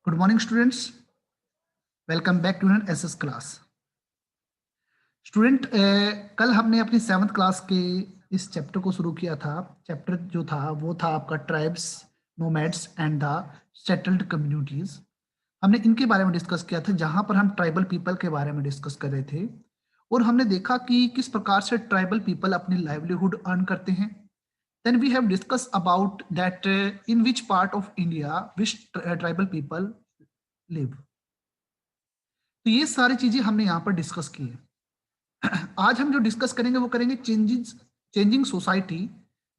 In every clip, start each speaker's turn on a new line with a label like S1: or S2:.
S1: Good morning students, welcome back to N SS class. Student, कल हमने अपनी 7th class के इस चैप्टर को शुरू किया था। चैप्टर जो था वो था आपका tribes, nomads and the settled communities. हमने इनके बारे में डिस्कस किया था, जहां पर हम ट्राइबल पीपल के बारे में डिस्कस कर रहे थे और हमने देखा कि किस प्रकार से ट्राइबल पीपल अपनी लाइवलीहुड अर्न करते हैं। Then we have discuss about that in which part of India which tribal people live. तो ये सारी चीजें हमने यहाँ पर डिस्कस की है। आज हम जो डिस्कस करेंगे वो करेंगे चेंजिंग सोसाइटी,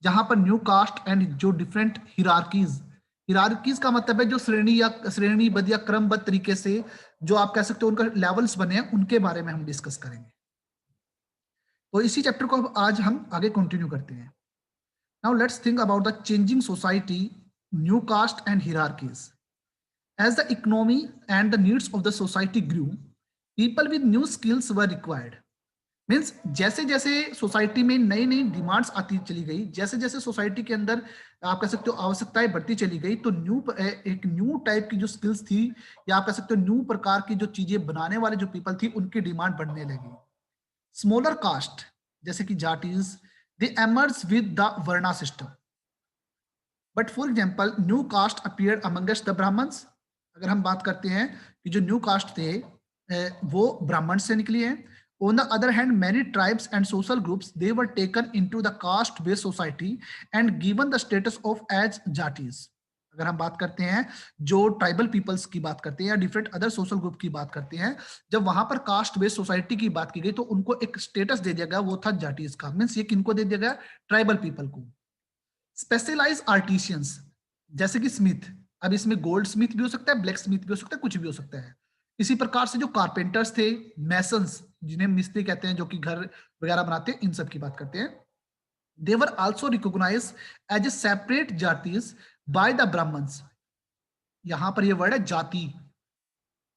S1: जहां पर न्यू कास्ट एंड जो डिफरेंट हिरार्कीज। हिरार्कीज का मतलब है जो श्रेणीबद्ध या क्रमबद्ध तरीके से जो आप कह सकते हो उनका लेवल्स बने हैं, उनके बारे में हम डिस्कस करेंगे। तो इसी चैप्टर को आज हम आगे कंटिन्यू करते हैं। Now let's think about the changing society, new caste and hierarchies. As the economy and the needs of the society grew, people with new skills were required. Means जैसे जैसे सोसाइटी में नई नई डिमांड्स आती चली गई, जैसे जैसे सोसाइटी के अंदर आप कह सकते हो आवश्यकताएं बढ़ती चली गई, तो एक न्यू टाइप की जो स्किल्स थी या आप कह सकते हो न्यू प्रकार की जो चीजें बनाने वाले जो पीपल थी उनकी डिमांड बढ़ने लगी। स्मॉलर कास्ट जैसे कि jatis, they emerge with the varna system. But for example new caste appeared amongst the Brahmans. अगर हम बात करते हैं कि जो न्यू कास्ट थे वो ब्राह्मण से निकली है। On the other hand many tribes and social groups they were taken into the caste based society and given the status of as jatis. अगर हम बात करते हैं जो ट्राइबल पीपल्स की बात करते हैं या डिफरेंट अदर सोशल ग्रुप की बात करते हैं, जब वहां पर कास्ट बेस्ड सोसाइटी की बात की गई तो उनको एक स्टेटस दे दिया गया, वो था जाटीज का। मीन्स ये किनको दे दिया गया? ट्राइबल पीपल को। स्पेशलाइज आर्टिशियंस जैसे कि स्मिथ, अब इसमें गोल्ड स्मिथ भी हो सकता है, ब्लैक स्मिथ भी हो सकता है, कुछ भी हो सकता है। इसी प्रकार से जो कारपेंटर्स थे, मैसन्स जिन्हें मिस्त्री कहते हैं, जो कि घर वगैरह बनाते हैं, इन सब की बात करते हैं। They were also recognise as a separate jatis by the Brahmans. यहां पर ये वर्ड है जाति,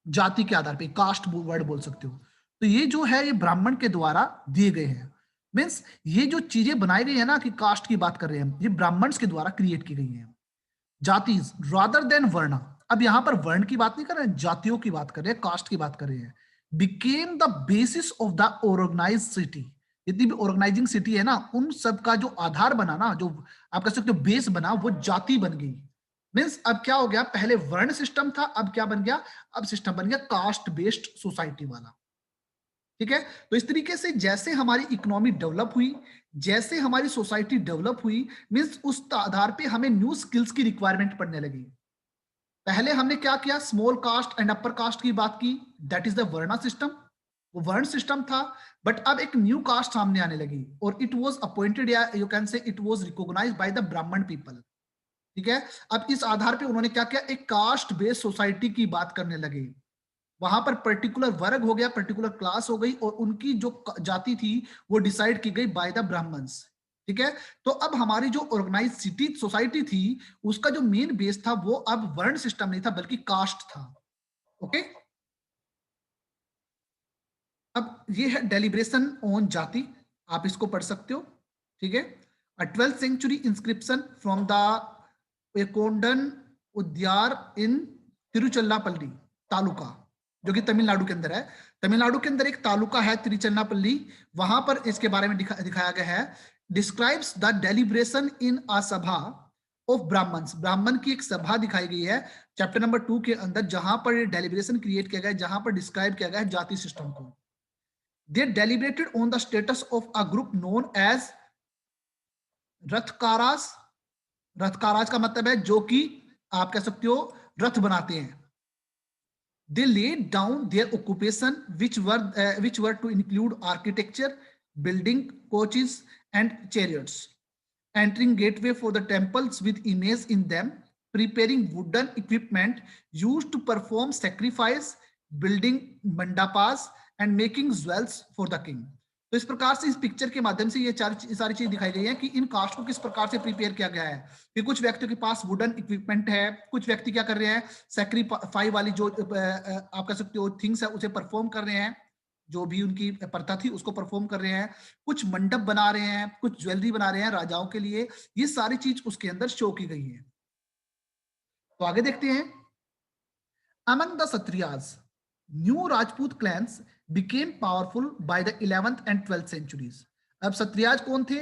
S1: जाति के आधार पे कास्ट वर्ड बोल सकते हो। तो ये जो है ये ब्राह्मण के द्वारा दिए गए हैं। मीन्स ये जो चीजें बनाई गई है ना, कि कास्ट की बात कर रहे हैं, ये ब्राह्मण्स के द्वारा क्रिएट की गई है। जातीज रादर देन वर्ण। अब यहां पर वर्ण की बात नहीं कर रहे हैं, जातियों की बात कर रहे हैं, कास्ट की बात कर रहे हैं। Became the basis of the organize city. जितनी भी ऑर्गेनाइजिंग सिटी है ना, उन सब का जो आधार बना ना, जो आप कह सकते हो बेस बना, वो जाति बन गई। मीन्स अब क्या हो गया, पहले वर्ण सिस्टम था, अब क्या बन गया? अब सिस्टम बन गया कास्ट बेस्ड सोसाइटी वाला। ठीक है। तो इस तरीके से जैसे हमारी इकोनॉमी डेवलप हुई, जैसे हमारी सोसाइटी डेवलप हुई, मींस उस आधार पे हमें न्यू स्किल्स की रिक्वायरमेंट पड़ने लगी। पहले हमने क्या किया, small caste and upper caste की बात की, that is the varna system, वो वर्ण सिस्टम था। बट अब एक न्यू कास्ट सामने आने लगी और इट वाज अपॉइंटेड या you can say it was recognized by the Brahmin people. ठीक है। अब इस आधार पे उन्होंने क्या किया, एक कास्ट बेस्ड सोसाइटी की बात करने लगे। वहां पर पर्टिकुलर वर्ग हो गया, पर्टिकुलर क्लास हो गई, और उनकी जो जाति थी वो डिसाइड की गई बाय द ब्राह्मण्स। ठीक है। तो अब हमारी जो ऑर्गेनाइज सिटी सोसाइटी थी, उसका जो मेन बेस था वो अब वर्ण सिस्टम नहीं था बल्कि कास्ट था। ओके। अब ये है डेलिब्रेशन ऑन जाति, आप इसको पढ़ सकते हो। ठीक है। 12th century inscription from the Ekkondan Udaiyar in Tiruchirappalli taluka, जो कि तमिलनाडु के अंदर है। तमिलनाडु के अंदर एक तालुका है तिरुचिरापल्ली, वहां पर इसके बारे में दिखाया गया है। डिस्क्राइब्स द डेलिब्रेशन इन अ सभा ऑफ ब्राह्मण्स। ब्राह्मण की एक सभा दिखाई गई है चैप्टर नंबर 2 के अंदर, जहां पर डेलिब्रेशन क्रिएट किया गया है, जहां पर डिस्क्राइब किया गया है जाति सिस्टम को। They deliberated on the status of a group known as रथकारास। रथकारास का मतलब है जो कि आप कह सकते हो रथ बनाते हैं। They laid down their occupation, which were to include architecture, building, coaches, and chariots. Entering gateway for the temples with image in them, preparing wooden equipment used to perform sacrifice, building mandapas, and making jewels for the king. तो इस प्रकार से इस picture के माध्यम से ये सारी चीज दिखाई गई है कि इन कास्ट को किस प्रकार से प्रिपेयर किया गया है। कि कुछ व्यक्तियों के पास वुडन इक्विपमेंट है, कुछ व्यक्ति क्या कर रहे हैं, सैक्रिफाई वाली जो आप कह सकते हो थिंग्स है उसे परफॉर्म कर रहे हैं, जो भी उनकी प्रथा थी उसको परफॉर्म कर रहे हैं। कुछ मंडप बना रहे हैं, कुछ ज्वेलरी बना रहे हैं राजाओं के लिए। ये सारी चीज उसके अंदर शो की गई है। तो आगे देखते हैं। Among the Satriyas, new Rajput clans became powerful by the 11th and 12th centuries. अब सत्रियाज कौन थे?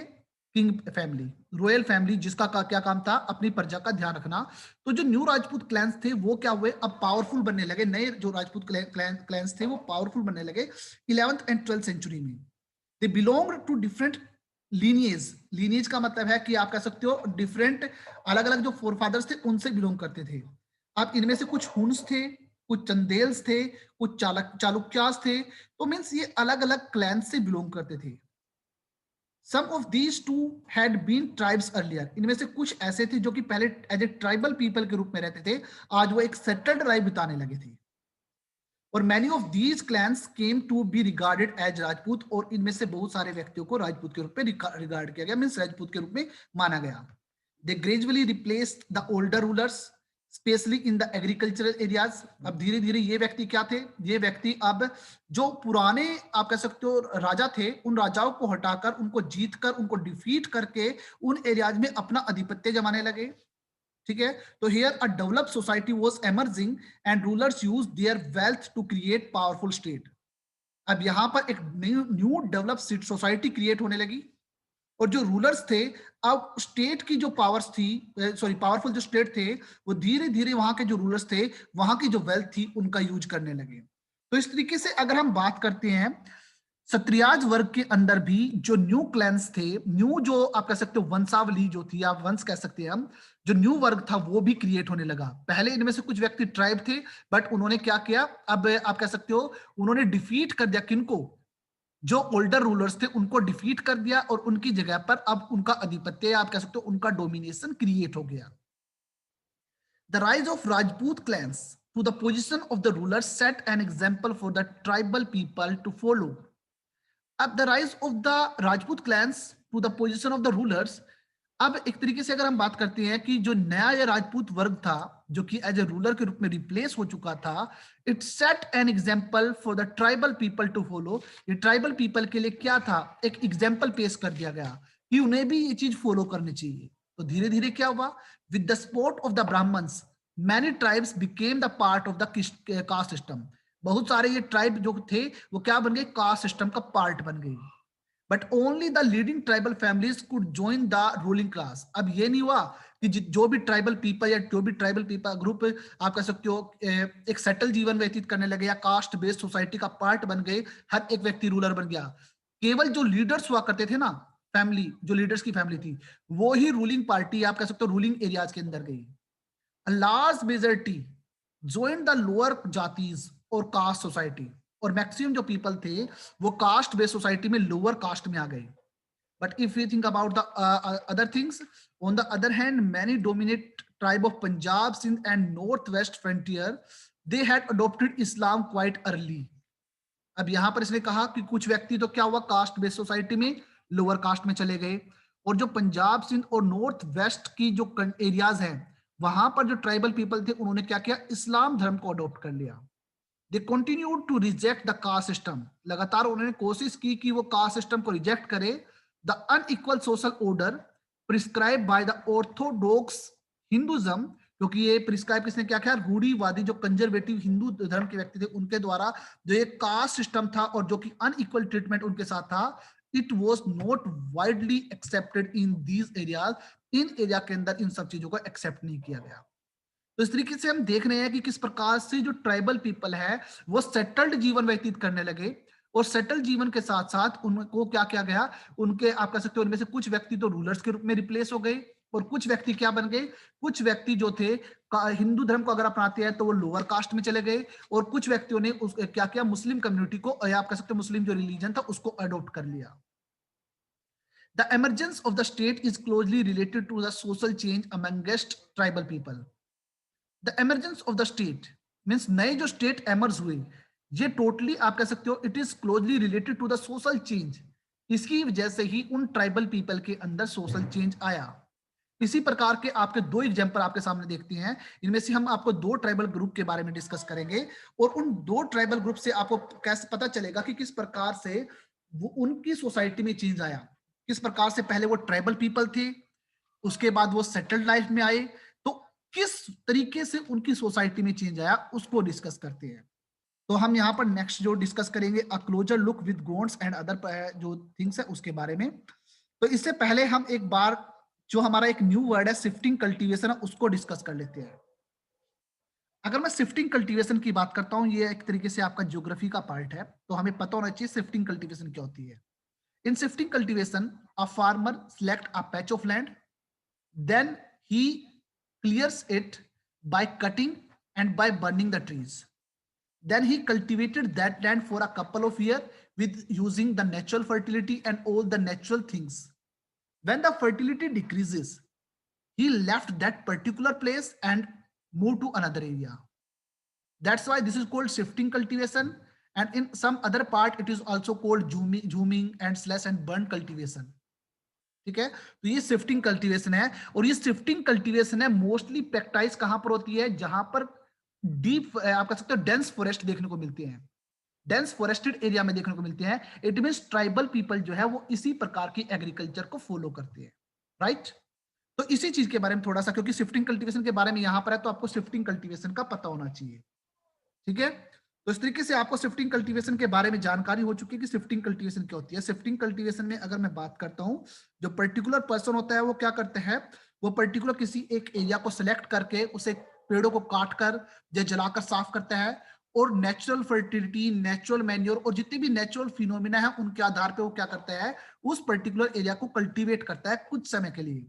S1: किंग फैमिली, रॉयल फैमिली, जिसका क्या काम था? अपनी प्रजा का ध्यान रखना। तो जो न्यू राजपूत क्लैंस थे वो क्या हुए? अब पावरफुल बनने लगे। नए जो राजपूत क्लैंस थे वो पावरफुल बनने लगे 11th एंड 12th सेंचुरी में। They belong to different lineage. Lineage का मतलब है कि आप कह सकते हो डिफरेंट, अलग अलग जो फोरफादर्स थे उनसे बिलोंग करते थे। अब इनमें से कुछ हुन्स थे, कुछ चंदेल्स थे, कुछ चालुक्यास थे। तो मीन्स ये अलग अलग क्लैन से बिलोंग करते थे। Some of these too had been tribes earlier. इनमें से कुछ ऐसे थे जो कि पहले एज ए ट्राइबल पीपल के रूप में रहते थे, आज वो एक सेटल्ड लाइफ बिताने लगे थे। और many of these clans came to be regarded as Rajput, और इनमें से बहुत सारे व्यक्तियों को राजपूत के रूप में रिगार्ड किया गया, मीन्स राजपूत के रूप में माना गया। They gradually replaced the older rulers specially in the agricultural areas. अब धीरे धीरे ये व्यक्ति क्या थे? ये व्यक्ति अब जो पुराने आप कह सकते हो राजा थे, उन राजाओं को हटाकर, उनको जीतकर, उनको डिफीट करके उन एरियाज में अपना आधिपत्य जमाने लगे। ठीक है, तो here a developed society was emerging and rulers use their wealth to create powerful state. अब यहां पर एक न्यू डेवलप्ड सोसाइटी क्रिएट होने लगी, और जो रूलर्स थे, अब स्टेट की जो पावर्स थी, सॉरी पावरफुल जो स्टेट थे, वो धीरे धीरे वहां के जो रूलर्स थे, वहां की जो वेल्थ थी उनका यूज करने लगे। तो इस तरीके से अगर हम बात करते हैं, सत्रियाज वर्ग के अंदर भी जो न्यू क्लैंस थे, न्यू जो आप कह सकते हो वंशावली जो थी, आप वंश कह सकते हैं हम, जो न्यू वर्ग था वो भी क्रिएट होने लगा। पहले इनमें से कुछ व्यक्ति ट्राइब थे, बट उन्होंने क्या किया? अब आप कह सकते हो उन्होंने डिफीट कर दिया किनको? जो ओल्डर रूलर्स थे उनको डिफीट कर दिया, और उनकी जगह पर अब उनका आधिपत्य, आप कह सकते हो उनका डोमिनेशन क्रिएट हो गया। The rise of Rajput clans to the position of the ruler set an example for the tribal people to follow. अब the rise of the Rajput clans to the position of the rulers, अब एक तरीके से अगर हम बात करते हैं कि जो नया ये राजपूत वर्ग था, जो कि एज ए रूलर के रूप में रिप्लेस हो चुका था, it set an example for the tribal people to follow. ये ट्राइबल पीपल के लिए क्या था? एक एग्जाम्पल पेश कर दिया गया कि उन्हें भी ये चीज फॉलो करनी चाहिए। तो धीरे धीरे क्या हुआ? With the support of the Brahmins many tribes became the part of the caste system. बहुत सारे ये ट्राइब जो थे वो क्या बन गए? कास्ट सिस्टम का पार्ट बन गई। But only the leading tribal families could join the ruling class. अब ये नहीं हुआ कि जो भी ट्राइबल पीपल या जो भी ट्राइबल पीपल ग्रुप आप कह सकते हो एक सेटल जीवन व्यतीत करने लगे या कास्ट बेस्ड सोसाइटी का पार्ट बन गए, हर एक व्यक्ति रूलर बन गया। केवल जो लीडर्स हुआ करते थे ना, फैमिली, जो लीडर्स की फैमिली थी, वो ही रूलिंग पार्टी आप कह सकते हो रूलिंग एरियाज के अंदर गई। A large majority joined the lower जातीज और कास्ट सोसाइटी, और मैक्सिमम जो पीपल थे वो कास्ट बेस्ड सोसाइटी में लोअर कास्ट में आ गए। But if you think about the other things, on the other hand many dominate tribe of Punjab, Sindh and north west frontier, they had adopted Islam quite early. अब यहां पर इसने कहा कि कुछ व्यक्ति तो क्या हुआ? कास्ट बेस्ड सोसाइटी में लोअर कास्ट में चले गए, और जो पंजाब सिंध और नॉर्थ वेस्ट की जो एरियाज हैं, वहां पर जो ट्राइबल पीपल थे उन्होंने क्या किया? इस्लाम धर्म को अडॉप्ट कर लिया। They continue to reject the caste system. लगातार उन्होंने कोशिश की कि वो कास्ट सिस्टम को रिजेक्ट करे। The unequal social order prescribe by the orthodox Hinduism, क्योंकि ये प्रिस्क्राइब किसने क्या किया? रूढ़ीवादी जो कंजर्वेटिव हिंदू धर्म के व्यक्ति थे उनके द्वारा जो ये कास्ट सिस्टम था और जो कि अनइक्वल ट्रीटमेंट उनके साथ था, it was not widely accepted in these areas. In area के अंदर इन सब चीजों को एक्सेप्ट नहीं किया गया। तो इस तरीके से हम देख रहे हैं कि किस प्रकार से जो ट्राइबल पीपल है वो सेटल्ड जीवन व्यतीत करने लगे, और सेटल्ड जीवन के साथ साथ उनको क्या किया गया? उनके आप कह सकते हो उनमें से कुछ व्यक्ति तो रूलर्स के रूप में रिप्लेस हो गए, और कुछ व्यक्ति क्या बन गए? कुछ व्यक्ति जो थे हिंदू धर्म को अगर अपनाते हैं तो वो लोअर कास्ट में चले गए, और कुछ व्यक्तियों ने क्या किया? मुस्लिम कम्युनिटी को, या आप कह सकते हो मुस्लिम जो रिलीजन था उसको अडॉप्ट कर लिया। The emergence of the state is closely related to the social change amongst tribal people. The emergence of the state means नए जो स्टेट एमर्ज हुए, ये टोटली आप कह सकते हो it is closely related to the social change. इसकी वजह से ही उन ट्राइबल पीपल के अंदर सोशल चेंज आया। इसी प्रकार के आपके दो एग्जांपल आपके सामने देखते हैं। इनमें से हम आपको दो ट्राइबल ग्रुप के बारे में डिस्कस करेंगे, और उन दो ट्राइबल ग्रुप से आपको कैसे पता चलेगा कि किस प्रकार से वो उनकी सोसाइटी में चेंज आया। किस प्रकार से पहले वो ट्राइबल पीपल थे, उसके बाद वो सेटल्ड लाइफ में आए। तो किस तरीके से उनकी सोसाइटी में चेंज आया उसको डिस्कस करते हैं। तो हम यहाँ पर नेक्स्ट जो डिस्कस करेंगे a closer look with Gonds and other जो थिंग्स है उसके बारे में। तो इससे पहले हम एक बार जो हमारा एक न्यू वर्ड है शिफ्टिंग कल्टीवेशन है उसको डिस्कस कर लेते हैं। अगर मैं शिफ्टिंग कल्टीवेशन की बात करता हूँ, ये एक तरीके से आपका ज्योग्राफी का पार्ट है, तो हमें पता होना चाहिए शिफ्टिंग कल्टीवेशन क्या होती है। In shifting cultivation a farmer select a patch of land, then he clears it by cutting and by burning the trees, then he cultivated that land for a couple of years with using the natural fertility and all the natural things. When the fertility decreases, he left that particular place and moved to another area. That's why this is called shifting cultivation, and in some other part it is also called zooming and slash and burn cultivation. ठीक है, तो ये shifting cultivation है, और ये shifting cultivation है mostly practice कहां पर होती है, जहां पर डीप आप कह सकते हो डेंस फॉरेस्ट देखने को मिलते हैं, डेंस फॉरेस्टेड एरिया में देखने को मिलते हैं। इट मींस ट्राइबल पीपल जो है वो इसी प्रकार की एग्रीकल्चर को फॉलो करते हैं, राइट। तो इसी चीज के बारे में थोड़ा सा, क्योंकि शिफ्टिंग कल्टीवेशन के बारे में यहां पर है, तो आपको शिफ्टिंग कल्टीवेशन का पता होना चाहिए, ठीक है। तो इस तरीके से आपको शिफ्टिंग कल्टीवेशन के बारे में जानकारी हो चुकी है कि शिफ्टिंग कल्टीवेशन क्या होती है। शिफ्टिंग कल्टीवेशन में अगर मैं बात करता हूं, जो पर्टिकुलर पर्सन होता है वो क्या करते हैं, वो पर्टिकुलर किसी एक एरिया को सिलेक्ट करके उसे पेड़ों को काट कर या जलाकर साफ करता है, और नेचुरल फर्टिलिटी, नेचुरल मैन्योर और जितने भी नेचुरल फिनोमिना है उनके आधार पर वो क्या करता है, उस पर्टिकुलर एरिया को कल्टीवेट करता है कुछ समय के लिए।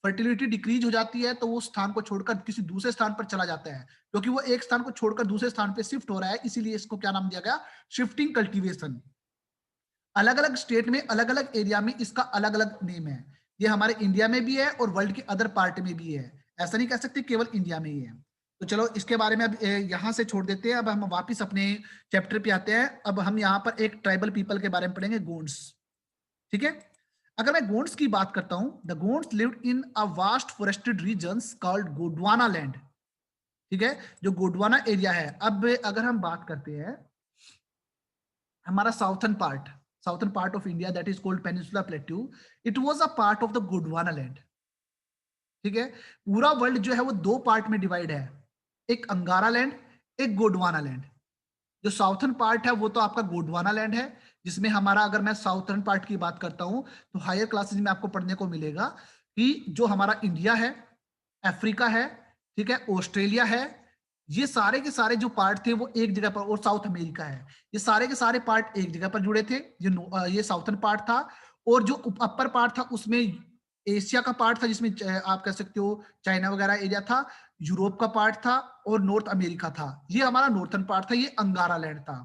S1: फर्टिलिटी डिक्रीज हो जाती है तो वो स्थान को छोड़कर किसी दूसरे स्थान पर चला जाता है, क्योंकि वो एक स्थान को छोड़कर दूसरे स्थान पे शिफ्ट हो रहा है, इसीलिए इसको क्या नाम दिया गया, शिफ्टिंग कल्टीवेशन। अलग अलग स्टेट में अलग अलग एरिया में इसका अलग अलग नेम है। ये हमारे इंडिया में भी है और वर्ल्ड के अदर पार्ट में भी है, ऐसा नहीं कह सकते केवल इंडिया में ही है। तो चलो इसके बारे में अब यहां से छोड़ देते हैं, अब हम वापिस अपने चैप्टर पे आते हैं। अब हम यहाँ पर एक ट्राइबल पीपल के बारे में पढ़ेंगे, गोंड्स, ठीक है। अगर मैं गोंड्स की बात करता हूं, the Gonds lived in a vast forested regions called Gondwana land, ठीक है, जो गोंडवाना एरिया है। अब अगर हम बात करते हैं हमारा southern part of India, that is called peninsula plateau, it was a part of the Gondwana land, ठीक है। पूरा वर्ल्ड जो है वो दो पार्ट में डिवाइड है, एक अंगारा लैंड, एक गोंडवाना लैंड। जो साउथर्न पार्ट है वो तो आपका गोंडवाना लैंड है, जिसमें हमारा, अगर मैं साउथर्न पार्ट की बात करता हूं तो हायर क्लासेस में आपको पढ़ने को मिलेगा कि जो हमारा इंडिया है, अफ्रीका है, ठीक है, ऑस्ट्रेलिया है, ये सारे के सारे जो पार्ट थे वो एक जगह पर, और साउथ अमेरिका है, ये सारे के सारे पार्ट एक जगह पर जुड़े थे। ये साउथर्न पार्ट था, और जो अपर पार्ट था उसमें एशिया का पार्ट था, जिसमें आप कह सकते हो चाइना वगैरह एरिया था, यूरोप का पार्ट था, और नॉर्थ अमेरिका था। ये हमारा नॉर्थर्न पार्ट था, ये अंगारा लैंड था।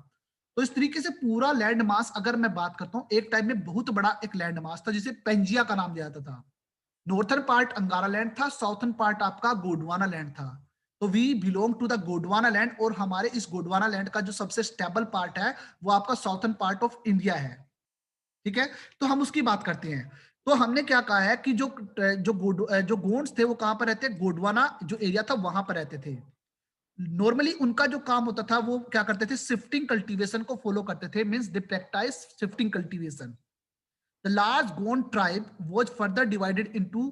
S1: तो इस तरीके से पूरा लैंड मास अगर मैं बात करता हूँ, एक टाइम में बहुत बड़ा एक लैंड मास था जिसे पेंजिया का नाम दिया जाता था। नॉर्थर्न पार्ट अंगारा लैंड था, साउथर्न पार्ट आपका गोंडवाना लैंड था। तो we belong to the Gondwana land, और हमारे इस गोंडवाना लैंड का जो सबसे स्टेबल पार्ट है वो आपका साउथर्न पार्ट ऑफ इंडिया है, ठीक है। तो हम उसकी बात करते हैं। तो हमने क्या कहा है कि जो गोंड्स थे वो कहां पर रहते, गोंडवाना जो एरिया था वहां पर रहते थे। नॉर्मली उनका जो काम होता था वो क्या करते थे, शिफ्टिंग कल्टीवेशन को फॉलो करते थे, means they practice shifting cultivation. The large Gond tribe was further divided into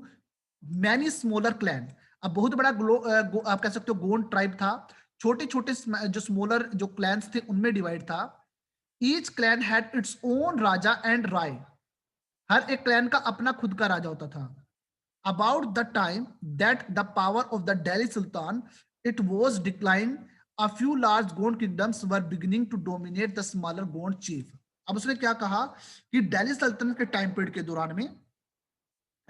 S1: many smaller clan. अब बहुत बड़ा आप कह सकते हो गोंड ट्राइब था, छोटे छोटे जो स्मॉलर जो क्लैंस थे उनमें डिवाइड था। Each clan had its own raja and rai, हर एक क्लैन का अपना खुद का राजा होता था। About the time that the power of the Delhi Sultan it was declined, a few large Gond kingdoms were beginning to dominate the smaller Gond chief. अब उसने क्या कहा कि दिल्ली सल्तनत के टाइम पीरियड के दौरान में,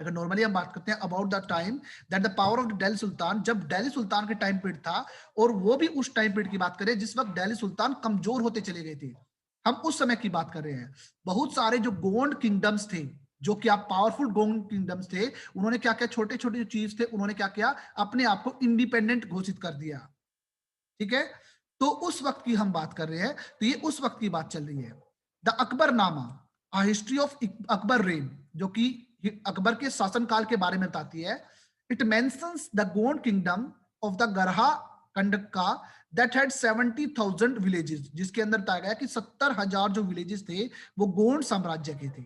S1: अगर नॉर्मली हम बात करते हैं about the time that the power of the Delhi सुल्तान, जब दिल्ली सुल्तान के टाइम पीरियड था, और वो भी उस टाइम पीरियड की बात करें जिस वक्त दिल्ली सुल्तान कमजोर होते चले गए थे, हम उस समय की बात कर रहे हैं। बहुत सारे जो गोंड किंगडम्स थे, जो कि आप पावरफुल गोंड किंगडम्स थे, उन्होंने क्या किया, छोटे छोटे जो चीफ थे उन्होंने क्या किया, अपने आप को इंडिपेंडेंट घोषित कर दिया, ठीक है। तो उस वक्त की हम बात कर रहे हैं, तो ये उस वक्त की बात चल रही है। The Akbarnama, a history of Akbar rain, जो कि अकबर के शासनकाल के बारे में बताती है। It mentions the Gond kingdom of the Garha Katanga that had 70,000 villages, जिसके अंदर बताया गया कि 70,000 जो विलेजेस थे वो गोंड साम्राज्य के थे,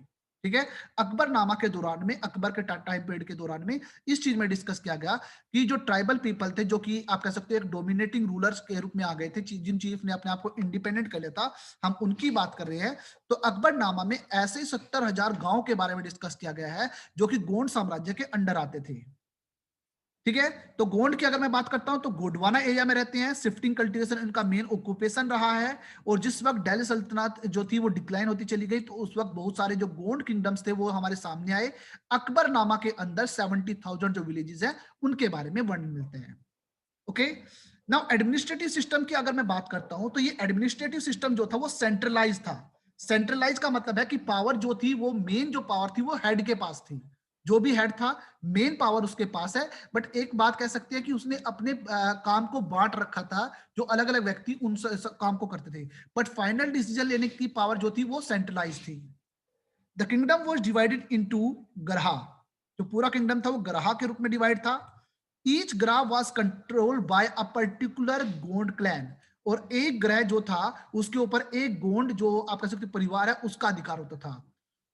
S1: ठीक है। अकबरनामा के दौरान में, अकबर के टाइम पीरियड के दौरान में इस चीज में डिस्कस किया गया कि जो ट्राइबल पीपल थे, जो कि आप कह सकते हो एक डोमिनेटिंग रूलर्स के रूप में आ गए थे, जिन चीफ ने अपने आप को इंडिपेंडेंट कर लिया था, हम उनकी बात कर रहे हैं। तो अकबरनामा में ऐसे 70,000 गांव के बारे में डिस्कस किया गया है जो कि गोंड साम्राज्य के अंडर आते थे। ठीक है। तो गोंड की अगर मैं बात करता हूं तो गोंडवाना एरिया में रहते हैं, शिफ्टिंग कल्टीवेशन इनका मेन ऑक्यूपेशन रहा है। और जिस वक्त दिल्ली सल्तनत जो थी वो डिक्लाइन होती चली गई, तो उस वक्त बहुत सारे जो गोंड किंगडम्स थे वो हमारे सामने आए। अकबरनामा के अंदर 70,000 जो विलेजेस हैं उनके बारे में वर्णन मिलते हैं। ओके। नाउ एडमिनिस्ट्रेटिव सिस्टम की अगर मैं बात करता हूं तो ये एडमिनिस्ट्रेटिव सिस्टम जो था वो सेंट्रलाइज था। सेंट्रलाइज का मतलब है कि पावर जो थी वो मेन जो पावर थी वो हेड के पास थी। जो भी हेड था मेन पावर उसके पास है। बट एक बात कह सकते हैं कि उसने अपने काम को बांट रखा था, जो अलग अलग व्यक्ति उन काम को करते थे। बट फाइनल डिसीजन लेने की पावर जो थी वो सेंट्रलाइज थी। The kingdom was divided into garhas. जो पूरा किंगडम था वो ग्रहा के रूप में डिवाइड था। Each garh was controlled by a particular Gond clan. और एक ग्रह जो था उसके ऊपर एक गोंड जो आप कह सकते परिवार है उसका अधिकार होता था।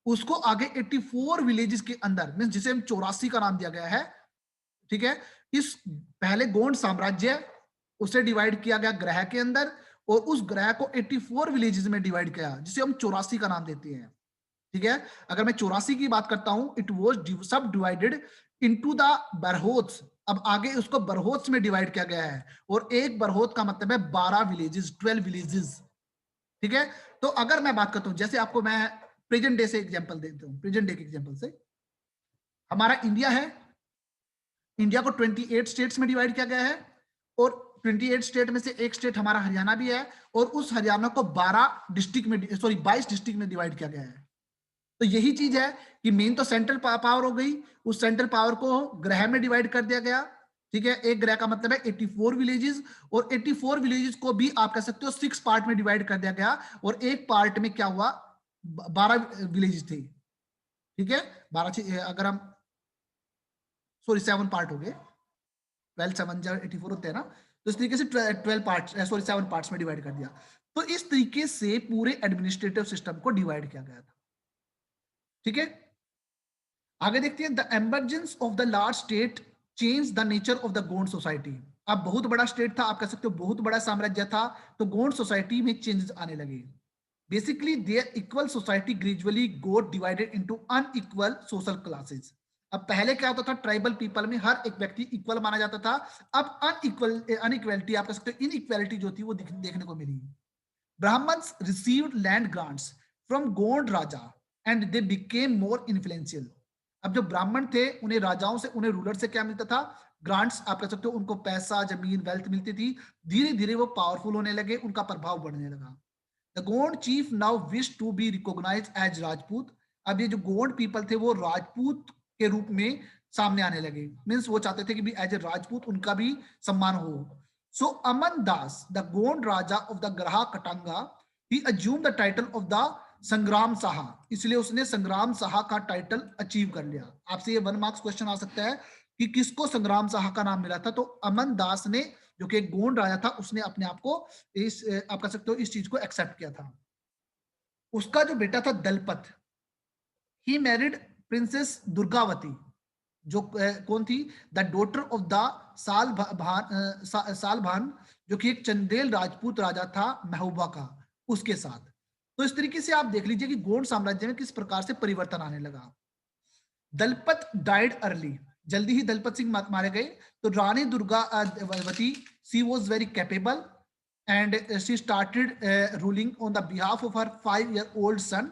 S1: उसको आगे 84 विलेजेस के अंदर, मीन जिसे हम 84 का नाम दिया गया है। ठीक है। इस पहले गोंड साम्राज्य उसे डिवाइड किया गया ग्रह के अंदर, और उस ग्रह को 84 विलेजेस में डिवाइड किया जिसे हम 84 का नाम देते हैं। ठीक है। अगर मैं 84 की बात करता हूं, इट वॉज सब डिवाइडेड इनटू द बरहोत्स। अब आगे उसको बरहोत्स में डिवाइड किया गया है, और एक बरहोत का मतलब है 12 विलेजेस, 12 विलेजेस। ठीक है। तो अगर मैं बात करता हूं, जैसे आपको मैं प्रेजेंट डे से एग्जांपल देता हूं, प्रेजेंट डे के एग्जांपल से, हमारा इंडिया है। इंडिया को 28 स्टेट्स में डिवाइड किया गया है, और 28 स्टेट में से एक स्टेट हमारा हरियाणा भी है, और उस हरियाणा को 12 डिस्ट्रिक्ट में, सॉरी 22 डिस्ट्रिक्ट में डिवाइड किया गया है। तो यही चीज है कि मेन तो सेंट्रल पावर हो गई, उस सेंट्रल पावर को ग्रह में डिवाइड कर दिया गया। ठीक है। एक ग्रह का मतलब है 84 विलेजेस, और 84 विलेजेस को भी आप कह सकते हो 6 पार्ट में डिवाइड कर दिया गया, और एक पार्ट में क्या हुआ, 12 विलेजेस थे। ठीक है। 12, अगर हम, सॉरी 7 पार्ट हो गए, 12 7 जब 84 होते हैं ना, तो इस तरीके से 12 पार्ट, सॉरी 7 पार्ट्स में डिवाइड कर दिया। तो इस तरीके से पूरे एडमिनिस्ट्रेटिव सिस्टम को डिवाइड किया गया था। ठीक है। आगे देखते हैं, the emergence of the large state change the nature of the Gond society. अब बहुत बड़ा स्टेट था, आप कह सकते हो बहुत बड़ा साम्राज्य था, तो गोंड सोसाइटी में चेंजेस आने लगे। Basically their equal society gradually got divided into unequal social classes. अब पहले क्या होता था, ट्राइबल पीपल में हर एक व्यक्ति इक्वल माना जाता था। अब अनइक्वलिटी आप कह सकते हो इनइक्वालिटी जो थी वो देखने को मिली। Brahmans received land grants from Gond raja and they became more influential. अब जो ब्राह्मण थे उन्हें राजाओं से, उन्हें रूलर से क्या मिलता था, ग्रांट्स आप कह सकते हो, उनको पैसा, जमीन, वेल्थ मिलती थी। धीरे धीरे वो पावरफुल होने लगे, उनका प्रभाव बढ़ने लगा। The Gond chief now wish to be recognize as Rajput. अब ये जो गोंड पीपल थे वो राजपूत के रूप में सामने आने लगे, मीन्स वो चाहते थे कि भी एज ए राजपूत उनका भी सम्मान हो। So Aman Das the Gond raja of the Garha Katanga, he assume the title of the Sangram Shah. इसलिए उसने संग्राम साहा का टाइटल अचीव कर लिया। आपसे ये 1 मार्क्स क्वेश्चन आ सकता है कि किसको संग्राम साहा का नाम मिला था, तो अमन दास ने, जो कि एक गोंड राजा था, उसने अपने आप को इस, आप कह सकते हो, इस चीज को एक्सेप्ट किया था। उसका जो बेटा था Dalpat, he married princess Durgavati, जो कौन थी, द डॉटर ऑफ द सालभान, जो कि एक चंदेल राजपूत राजा था महबूबा का, उसके साथ। तो इस तरीके से आप देख लीजिए कि गोंड साम्राज्य में किस प्रकार से परिवर्तन आने लगा। दलपत डाइड अर्ली, जल्दी ही दलपत सिंह मारे गए। तो Rani Durgavati, she was very capable and she started ruling on the behalf of her 5-year old son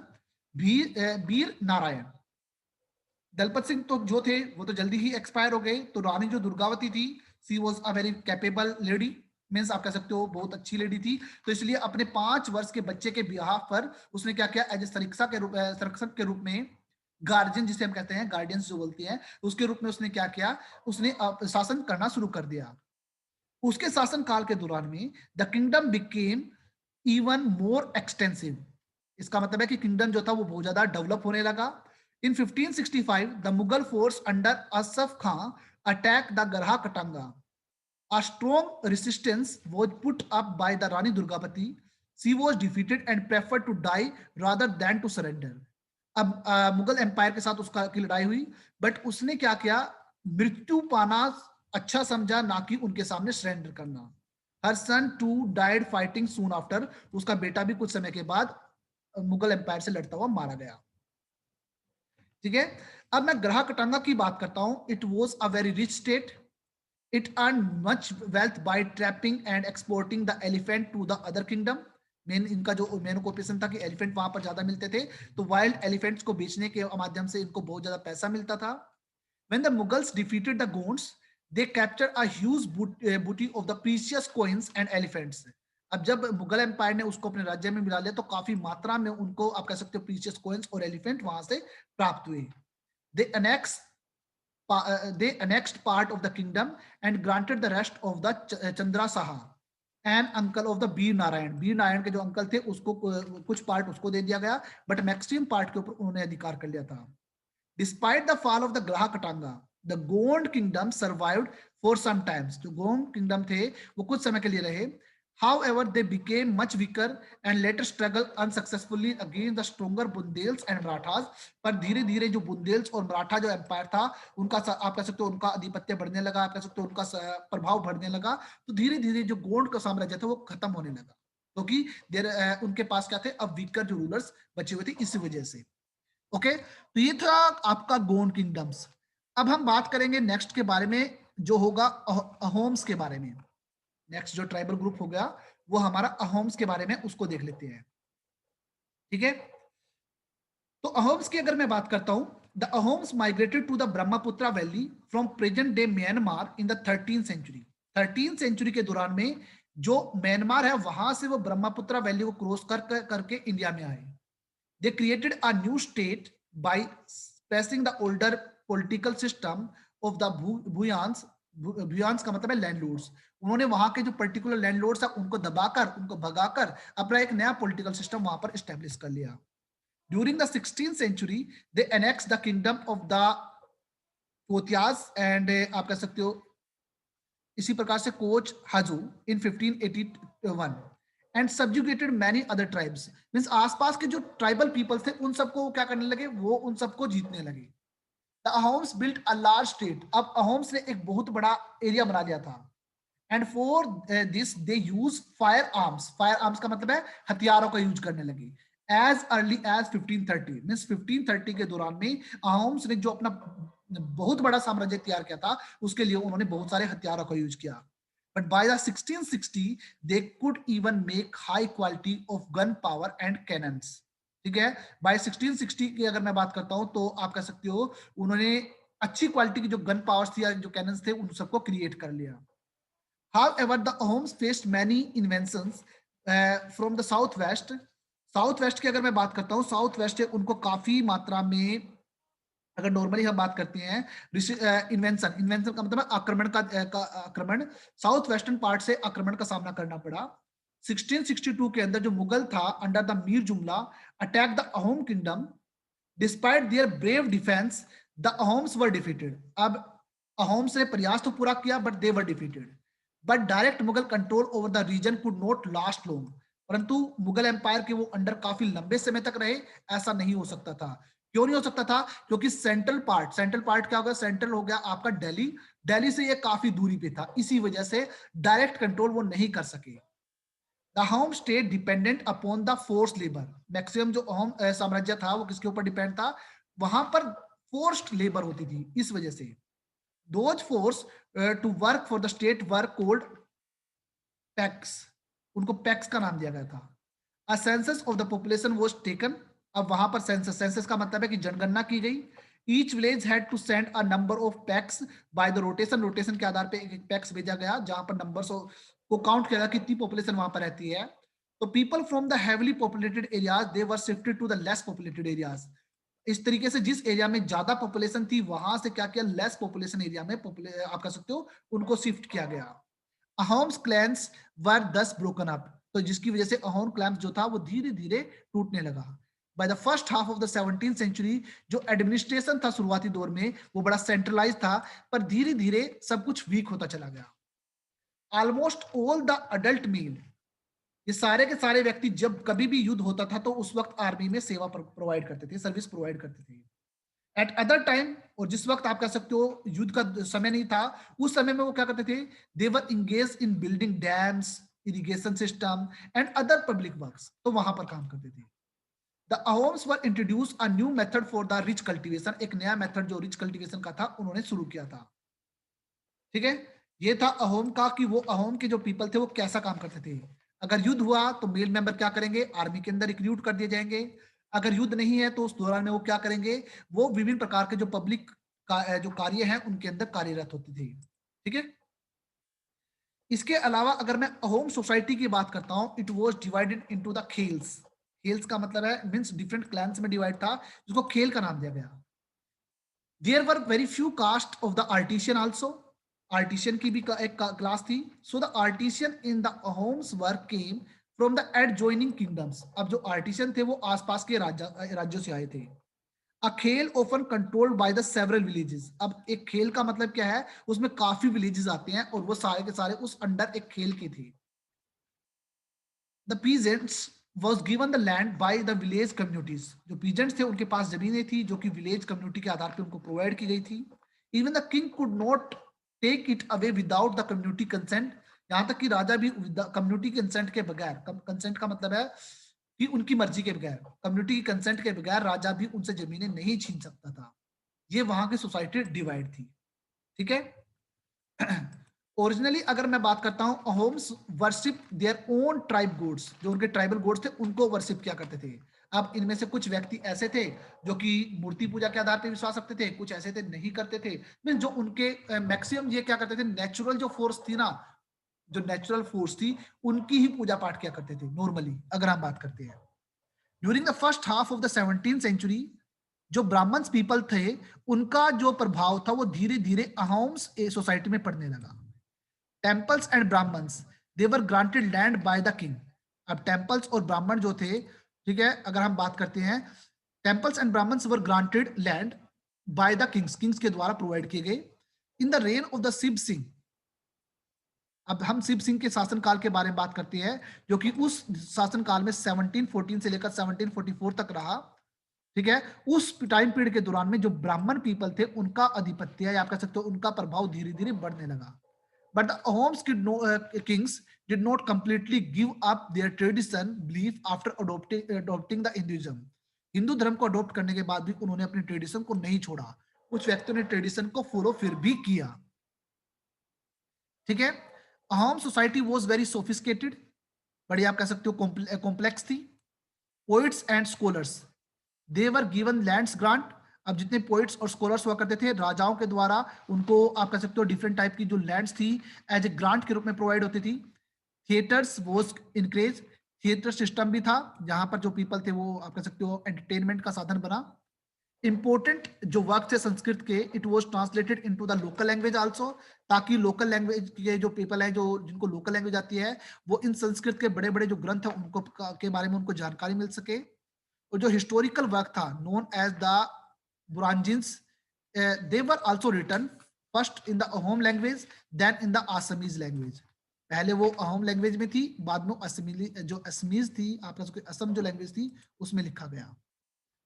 S1: Vir Narayan. Dalpat Singh तो जो थे वो तो जल्दी ही एक्सपायर हो गए। तो रानी जो दुर्गावती थी, she was a very capable lady, means आप कह सकते हो बहुत अच्छी लेडी थी। तो इसलिए अपने 5 वर्ष के बच्चे के बिहाफ पर उसने क्या किया, एज ए संरक्षक के रूप में, गार्जियन जिसे हम कहते हैं, गार्डियंस जो बोलते हैं, उसके रूप में उसने क्या किया, उसने शासन करना शुरू कर दिया। उसके शासन काल के दौरान में the kingdom became even more extensive. इसका मतलब है कि किंगडम जो था वो बहुत ज्यादा डेवलप होने लगा। In 1565 the Mughal force under Asaf Khan attack the Garha Katanga. A strong resistance was put up by the Rani Durgavati. She was defeated and preferred to die rather than to surrender. अब मुगल एम्पायर के साथ उसका की लड़ाई हुई, बट उसने क्या किया, मृत्यु पाना अच्छा समझा, ना कि उनके सामने सरेंडर करना। Her son too died fighting soon after, उसका बेटा भी कुछ समय के बाद मुगल एम्पायर से लड़ता हुआ मारा गया। ठीक है, अब मैं ग्रह कटांगा की बात करता हूं। It was a very rich state. It earn much wealth by trapping and exporting the elephant to the other kingdom. Main इनका जो मेन ऑक्यूपेशन था कि एलिफेंट वहां पर ज्यादा मिलते थे, तो वाइल्ड एलिफेंट्स को बेचने के माध्यम से इनको बहुत ज्यादा पैसा मिलता था। When the Mughals defeated the Gonds, they captured a huge booty of the precious coins and elephants. अब जब मुगल एम्पायर ने उसको अपने राज्य में मिला लिया, तो काफी मात्रा में उनको आप कह सकते हो प्रीशियस कॉइन्स और एलिफेंट वहां से प्राप्त हुए। They annexed they annexed part of the kingdom and granted the rest of the Chandra Saha, an uncle of the बीर नारायण। बीर नारायण के जो अंकल थे उसको कुछ पार्ट उसको दे दिया गया, बट मैक्सिमम पार्ट के ऊपर उन्होंने अधिकार कर लिया था। Despite the fall of the Graha Katanga, the Gond kingdom survived for some times. जो गोंड किंगडम थे वो कुछ समय के लिए रहे। However, they became much weaker and later struggled unsuccessfully against the stronger Bundels and Marathas. पर धीरे धीरे जो बुंदेल्स और मराठा जो एम्पायर था, उनका आप कह सकते हो उनका आधिपत्य बढ़ने लगा, आप कह सकते हो उनका प्रभाव बढ़ने लगा। तो धीरे धीरे जो गोंड का साम्राज्य था वो खत्म होने लगा, क्योंकि उनके पास क्या थे, अब वीकर जो रूलर्स बचे हुए थे, इसी वजह से। ओके, तो ये था आपका गोंड किंगडम्स। अब हम बात करेंगे नेक्स्ट के बारे में, जो होगा अहोम्स के बारे में। नेक्स्ट जो ट्राइबल ग्रुप हो गया वो हमारा अहोम्स के बारे में, उसको देख लेते हैं। ठीक है, तो अहोम्स की अगर मैं बात करता हूं, the Ahoms migrated to the Brahmaputra valley from present day Myanmar in the 13th century. 13th century के दौरान में जो म्यांमार है वहां से वो ब्रह्मपुत्र वैली को क्रॉस करके इंडिया में आए। They created a new state by passing the older political system of the Bhuyans। भुयान्स का मतलब है लैंडलॉर्ड्स। उन्होंने वहां के जो पर्टिकुलर लैंडलॉर्ड्स है उनको दबाकर, उनको भगाकर अपना एक नया पॉलिटिकल सिस्टम वहां पर स्टैब्लिश कर लिया। During the 16th century they annex the kingdom of the Chutiyas and आप कह सकते हो इसी प्रकार से Koch Hajo in 1581 and subjugated many other tribes. Means आसपास के जो ट्राइबल पीपल्स थे उन सबको क्या करने लगे, वो उन सबको जीतने लगे। The Ahoms built a large state. अब अहोम्स ने एक बहुत बड़ा एरिया बना लिया था। And for this they use fire arms. Fire arms का मतलब है हथियारों का यूज करने लगे। एज अर्ली एज 1530, मींस 1530 के दौरान में अहोम्स ने जो अपना बहुत बड़ा साम्राज्य तैयार किया था, उसके लिए उन्होंने बहुत सारे हथियारों का यूज किया। But by the 1660 they could even make high quality of gun power and cannons। ठीक है, बाय 1660 की अगर मैं बात करता हूं तो आप कह सकते हो उन्होंने अच्छी क्वालिटी की जो गन पावर्स थी या जो कैनन्स थे उन सबको क्रिएट कर लिया। However, the Ahoms faced many inventions from the southwest। South west की अगर मैं बात करता हूँ, साउथ वेस्ट उनको काफी मात्रा में, अगर नॉर्मली हम बात करते हैं इन्वेंशन, इन्वेंशन का मतलब है आक्रमण का आक्रमण, साउथ वेस्टर्न पार्ट से आक्रमण का सामना करना पड़ा। 1662 के अंदर जो मुगल था under the Mir Jumla attack the Ahom kingdom. Despite their brave defence the Ahoms were defeated. अब अहोम्स ने प्रयास तो पूरा किया but they were defeated. But direct Mughal control over the region could not last long. परंतु मुगल एम्पायर के वो अंडर काफी लंबे समय तक रहे, ऐसा नहीं हो सकता था। क्यों नहीं हो सकता था? क्योंकि सेंट्रल पार्ट क्या होगा, सेंट्रल हो गया आपका दिल्ली, दिल्ली से ये काफी दूरी पे था, इसी वजह से डायरेक्ट कंट्रोल वो नहीं कर सके। The home state dependent upon the force labour. Maximum जो अहोम साम्राज्य था वो किसके ऊपर डिपेंड था, वहां पर फोर्स्ड लेबर होती थी, इस वजह से those forced to work for the state were called paiks. उनको पैक्स का नाम दिया गया था। A census of the population was taken. अब वहां पर सेंसस, सेंसस का मतलब है कि जनगणना की गई। Each village had to send a number of paiks by the rotation. Rotation के आधार पे एक पैक्स भेजा गया जहां पर नंबर्स को काउंट किया गया कितनी पॉपुलेशन वहां पर रहती है। तो people from the heavily populated areas they were shifted to the less populated areas. इस तरीके से जिस एरिया में ज्यादा पॉपुलेशन थी वहां से क्या किया, लेस पॉपुलेशन एरिया में आप कह सकते हो उनको शिफ्ट किया गया। अहोम्स क्लैंस वर दस ब्रोकन अप। तो जिसकी वजह से अहोम क्लैंस जो था वो धीरे धीरे टूटने लगा। By the first half of the 17th century जो एडमिनिस्ट्रेशन था शुरुआती दौर में वो बड़ा सेंट्रलाइज था, पर धीरे धीरे सब कुछ वीक होता चला गया। Almost all the adult mail ये सारे के सारे व्यक्ति जब कभी भी युद्ध होता था तो उस वक्त आर्मी में सेवा प्रोवाइड करते थे, सर्विस प्रोवाइड करते थे। एट अदर टाइम, और जिस वक्त आप कह सकते हो युद्ध का समय नहीं था, उस समय में वो क्या करते थे, they were engaged in building dams, irrigation system and other public works, तो वहां पर काम करते थे। The Ahoms were introduced a new method for the rice cultivation, एक नया मेथड जो रिच कल्टीवेशन का था उन्होंने शुरू किया था। ठीक है, ये था अहोम का कि वो अहोम के जो पीपल थे वो कैसा काम करते थे। अगर युद्ध हुआ तो मेल मेंबर क्या करेंगे, आर्मी के अंदर रिक्रूट कर दिए जाएंगे। अगर युद्ध नहीं है तो उस दौरान में वो क्या करेंगे, वो विभिन्न प्रकार के जो पब्लिक का जो कार्य है उनके अंदर कार्यरत होती थी। ठीक है, इसके अलावा अगर मैं अहोम सोसाइटी की बात करता हूं, it was divided into the khels. Khels का मतलब है मीन्स डिफरेंट क्लैंस में डिवाइड था, जिसको खेल का नाम दिया गया। There were very few caste of the artisan also, artisan की भी एक क्लास थी। So the artisan in the Ahoms work came from the adjoining kingdoms, अब जो आर्टिशियन थे वो आसपास के राज्यों से आए थे। A khel often controlled by the several villages, अब एक खेल का मतलब क्या है, उसमें काफी विलेजेस आते हैं और वो सारे के सारे उस अंडर एक खेल के थे। The peasants was given the land by the village communities, जो पीजेंट्स थे उनके पास जमीनें थी जो कि विलेज कम्युनिटी के आधार पे उनको प्रोवाइड की गई थी। Even the king could not take it away without the community consent, यहाँ तक कि राजा भी कम्युनिटी कंसेंट के बगैर, कंसेंट का मतलब है कि उनकी मर्जी के बगैर, कम्युनिटी की कंसेंट के बगैर राजा भी उनसे जमीनें नहीं छीन सकता था। ये वहां की सोसाइटी डिवाइड थी। ठीक है, ओरिजिनली अगर मैं बात करता हूं, Ahoms worship their own tribe gods, जो उनके ट्राइबल गोड्स थे उनको वर्शिप किया करते थे। अब इनमें से कुछ व्यक्ति ऐसे थे जो कि मूर्ति पूजा के आधार पर विश्वास रखते थे, कुछ ऐसे थे नहीं करते थे। मीन जो उनके मैक्सिमम ये क्या करते थे, नेचुरल जो फोर्स थी ना, जो नेचुरल फोर्स थी उनकी ही पूजा पाठ किया करते थे नॉर्मली अगर हम बात करते हैं। During the first half of the 17th century, जो ब्राह्मण्स पीपल थे उनका जो प्रभाव था वो धीरे धीरे अहोम्स सोसाइटी में पड़ने लगा। Temples and Brahmins, they were granted land by the king, अब टेम्पल्स और ब्राह्मण जो थे, ठीक है, अगर हम बात करते हैं, temples and Brahmins were granted land by the kings, kings के द्वारा प्रोवाइड किए गए। In the reign of the Shiv Singh, अब हम शिव सिंह के शासनकाल के बारे में बात करते हैं, जो कि उस शासनकाल में 1714 से लेकर 1744 तक रहा। ठीक है, उस टाइम पीरियड के दौरान में जो ब्राह्मण पीपल थे उनका आधिपत्य या आप कह सकते हो उनका प्रभाव धीरे धीरे बढ़ने लगा। But the homes Kings did not completely give up their tradition belief after adopting the Hinduism, Hindu धर्म को अडॉप्ट करने के बाद भी उन्होंने अपने ट्रेडिशन को नहीं छोड़ा, कुछ व्यक्तियों ने ट्रेडिशन को फॉलो फिर भी किया। ठीक है, Ahom society was very sophisticated, बड़ी आप कह सकते हो कॉम्प्लेक्स थी। Poets and scholars, they were given lands grant, अब जितने पोइट्स और स्कॉलर्स हुआ करते थे राजाओं के द्वारा उनको आप कह सकते हो डिफरेंट टाइप की जो लैंड्स थी एज ए ग्रांट के रूप में प्रोवाइड होती थी। थिएटर्स वॉज इनक्रेज, थिएटर सिस्टम भी था जहां पर जो पीपल थे वो आप कह सकते हो एंटरटेनमेंट का साधन बना। इंपॉर्टेंट जो वर्क थे संस्कृत के, it was translated into the local language also, ताकि लोकल लैंग्वेज के जो पीपल हैं जो जिनको लोकल लैंग्वेज आती है वो इन संस्कृत के बड़े बड़े जो ग्रंथ है उनको के बारे में उनको जानकारी मिल सके। और जो हिस्टोरिकल वर्क था known as the buranjis, they were also written first in the Ahom language then in the Assamese language, पहले वो अहोम लैंग्वेज में थी, बाद में असमीली जो असमीज थी आपका असम जो लैंग्वेज थी उसमें लिखा गया।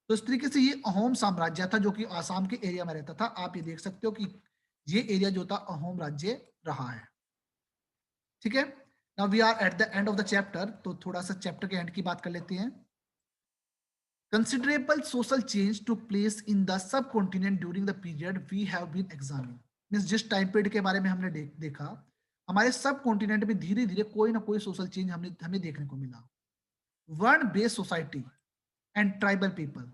S1: तो इस तरीके से ये अहोम साम्राज्य था जो कि आसाम के एरिया में रहता था। आप ये देख सकते हो कि ये एरिया जो था अहोम राज्य रहा है। ठीक है, now we are at the end of the chapter, तो थोड़ा सा चैप्टर के एंड की बात कर लेते हैं। Considerable social change took place in the subcontinent during the period we have been examining, means जिस टाइम पीरियड के बारे में हमने देखा, हमारे सब कॉन्टिनेंट में धीरे धीरे कोई ना कोई सोशल चेंज हमें देखने को मिला। Varna based society and tribal people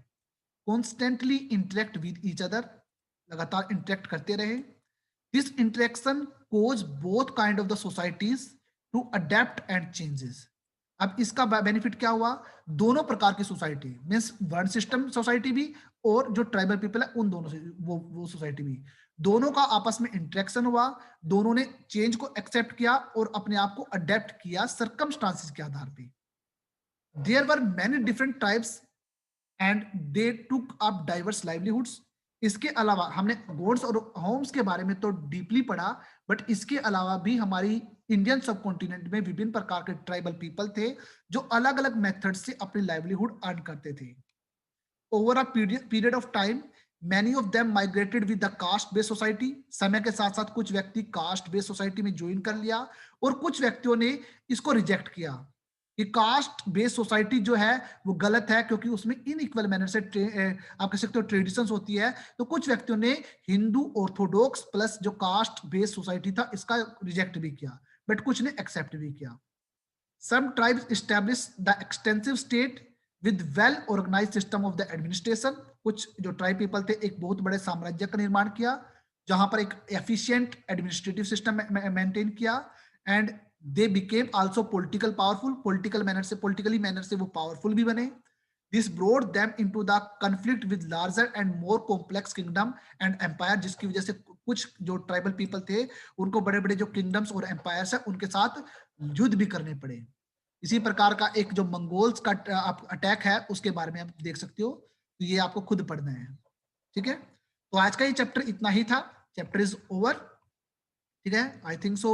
S1: constantly interact with each other, लगातार इंटरेक्ट करते रहे। This interaction cause both kind of the societies to adapt and changes, अब इसका बेनिफिट क्या हुआ, दोनों प्रकार की society means varna system society भी और जो ट्राइबल पीपल है उन दोनों से वो सोसाइटी भी, दोनों का आपस में इंटरेक्शन हुआ, दोनों ने चेंज को एक्सेप्ट किया और अपने आप को अडेप्ट किया सर्कमस्टांसिस के आधार पे। There were many different tribes and they took up diverse livelihoods, इसके अलावा हमने गोड्स और होम्स के बारे में तो डीपली पढ़ा, बट इसके अलावा भी हमारी इंडियन सब कॉन्टिनेंट में विभिन्न प्रकार के ट्राइबल पीपल थे जो अलग अलग मेथड से अपनी लाइवलीहुड अर्न करते थे। Over a period of time many of them migrated with the caste based society. समय के साथ साथ कुछ व्यक्ति कास्ट बेस्ड सोसाइटी में ज्वाइन कर लिया और कुछ व्यक्तियों ने इसको रिजेक्ट किया कि कास्ट बेस्ड सोसाइटी जो है वो गलत है, क्योंकि उसमें इनइक्वल मैनर से आप कह सकते हो ट्रेडिशंस होती है। तो कुछ व्यक्तियों ने हिंदू ऑर्थोडॉक्स प्लस जो कास्ट बेस्ड सोसाइटी था इसका रिजेक्ट भी किया, बट कुछ ने एक्सेप्ट भी किया। Some tribes established the extensive state with well organized system of the administration। कुछ जो ट्राइब पीपल थे एक बहुत बड़े साम्राज्य का निर्माण किया जहां पर एक एफिशिएंट एडमिनिस्ट्रेटिव सिस्टम मेंटेन किया। And they became also political powerful, politically manner से वो पावरफुल भी बने। This brought them into the conflict with larger and more complex kingdom and empire, जिसकी वजह से कुछ जो ट्राइबल पीपल थे उनको बड़े बड़े जो किंगडम्स और एम्पायर्स है उनके साथ युद्ध भी करने पड़े। इसी प्रकार का एक जो मंगोल्स का आप अटैक है उसके बारे में आप देख सकते हो, तो ये आपको खुद पढ़ना है। ठीक है, तो आज का ये चैप्टर इतना ही था। Chapter is over. ठीक है, आई थिंक सो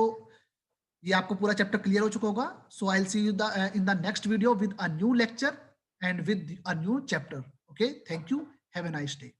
S1: ये आपको पूरा चैप्टर क्लियर हो चुका होगा। So I will see you in the next video with a new lecture and with a new chapter. Okay, thank you, have a nice day.